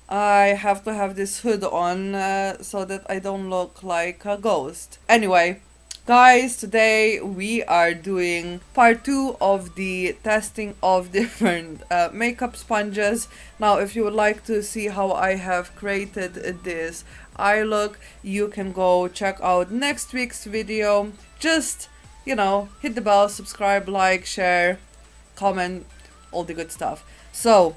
I have to have this hood on so that I don't look like a ghost. Anyway, guys, today we are doing part 2 of the testing of different makeup sponges. Now, if you would like to see how I have created this eye look, you can go check out next week's video. Just, you know, hit the bell, subscribe, like, share, comment, all the good stuff. So,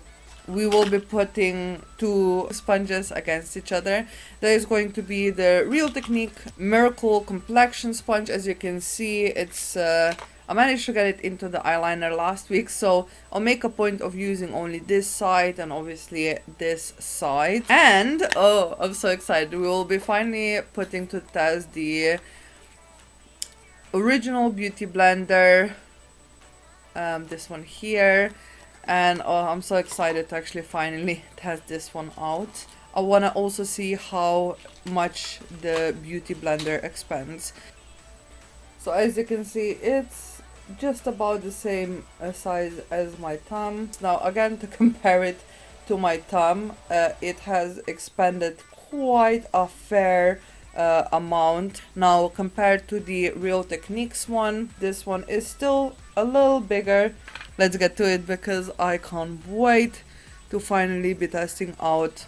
we will be putting two sponges against each other. There is going to be the Real Technique Miracle Complexion Sponge. As you can see, it's I managed to get it into the eyeliner last week, so I'll make a point of using only this side and obviously this side. And, oh, I'm so excited. We will be finally putting to test the original Beauty Blender, this one here. And oh, I'm so excited to actually finally test this one out. I want to also see how much the Beauty Blender expands. So as you can see, it's just about the same size as my thumb. Now again, to compare it to my thumb, it has expanded quite a fair amount. Now compared to the Real Techniques one, this one is still a little bigger. Let's get to it because I can't wait to finally be testing out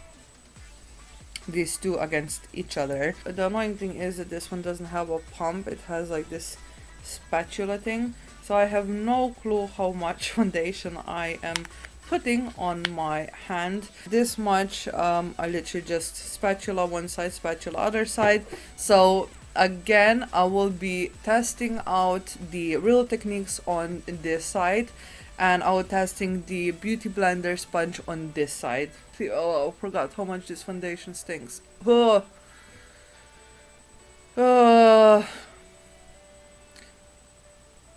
these two against each other. The annoying thing is that this one doesn't have a pump, it has like this spatula thing, so I have no clue how much foundation I am putting on my hand. This much, I literally just spatula one side, spatula other side. So again, I will be testing out the Real Techniques on this side, and I was testing the Beauty Blender sponge on this side. Oh, I forgot how much this foundation stinks. Oh.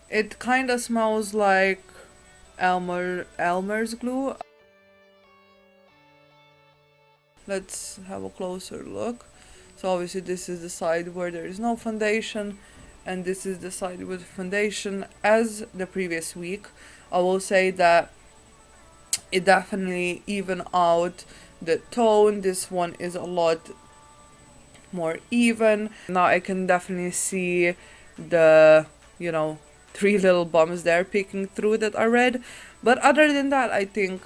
It kind of smells like Elmer's glue. Let's have a closer look. So obviously this is the side where there is no foundation, and this is the side with foundation. As the previous week, I will say that it definitely even out the tone. This one is a lot more even. Now I can definitely see the, you know, 3 little bumps there peeking through that are red. But other than that, I think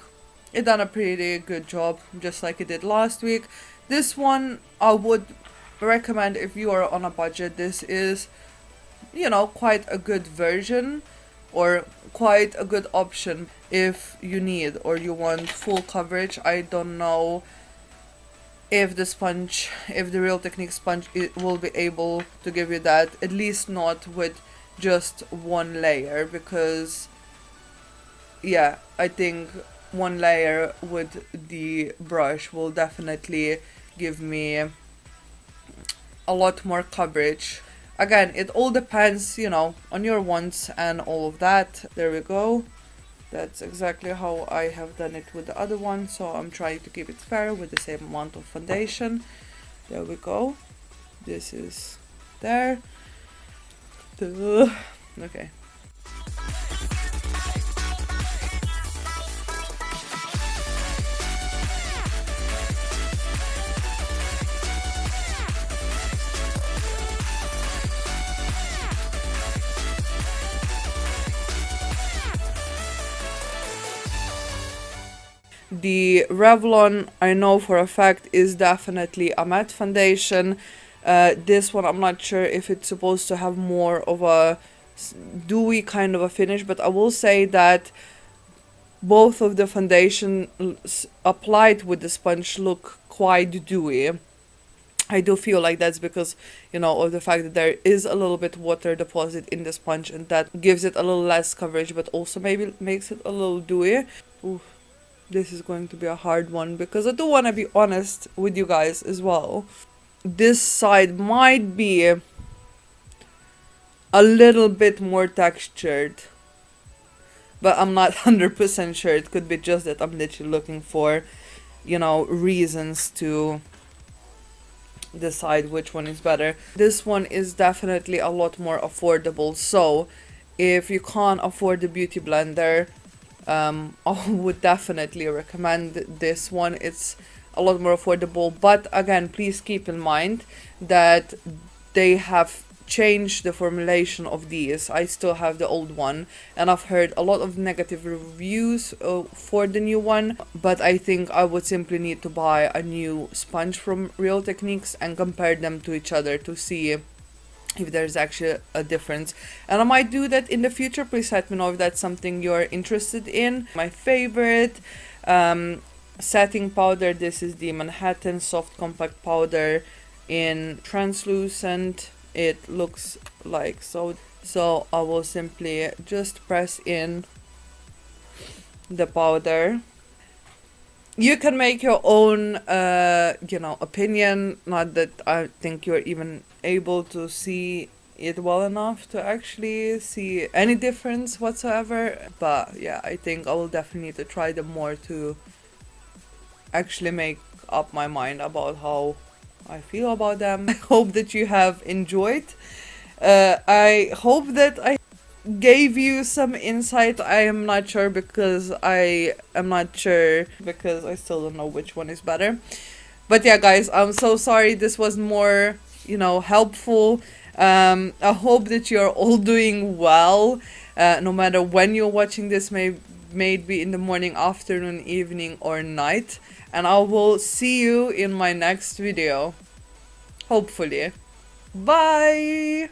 it done a pretty good job, just like it did last week. This one I would recommend if you are on a budget. This is, you know, quite a good version, or quite a good option if you need or you want full coverage. I don't know if the sponge, if the Real Technique sponge, it will be able to give you that, at least not with just one layer, because yeah, I think one layer with the brush will definitely give me a lot more coverage. Again, it all depends, you know, on your wants and all of that. There we go. That's exactly how I have done it with the other one, so I'm trying to keep it fair with the same amount of foundation. There we go. This is there. Okay. The Revlon, I know for a fact, is definitely a matte foundation. This one, I'm not sure if it's supposed to have more of a dewy kind of a finish, but I will say that both of the foundations applied with the sponge look quite dewy. I do feel like that's because, you know, of the fact that there is a little bit water deposit in the sponge, and that gives it a little less coverage, but also maybe makes it a little dewy. Ooh. This is going to be a hard one because I do want to be honest with you guys as well. This side might be a little bit more textured, but I'm not 100% sure. It could be just that I'm literally looking for, you know, reasons to decide which one is better. This one is definitely a lot more affordable, so if you can't afford the Beauty Blender, I would definitely recommend this one. It's a lot more affordable. But again, please keep in mind that they have changed the formulation of these. I still have the old one, and I've heard a lot of negative reviews for the new one, but I think I would simply need to buy a new sponge from Real Techniques and compare them to each other to see if there's actually a difference. And I might do that in the future. Please let me know if that's something you're interested in. My favorite setting powder, this is the Manhattan Soft Compact Powder in translucent. It looks like so. So I will simply just press in the powder. You can make your own, opinion. Not that I think you're even able to see it well enough to actually see any difference whatsoever. But yeah, I think I will definitely need to try them more to actually make up my mind about how I feel about them. I hope that you have enjoyed. I hope that I gave you some insight. I am not sure because I still don't know which one is better. But yeah, guys, I'm so sorry this was more, helpful. I hope that you're all doing well, no matter when you're watching this, maybe in the morning, afternoon, evening, or night. And I will see you in my next video. Hopefully. Bye!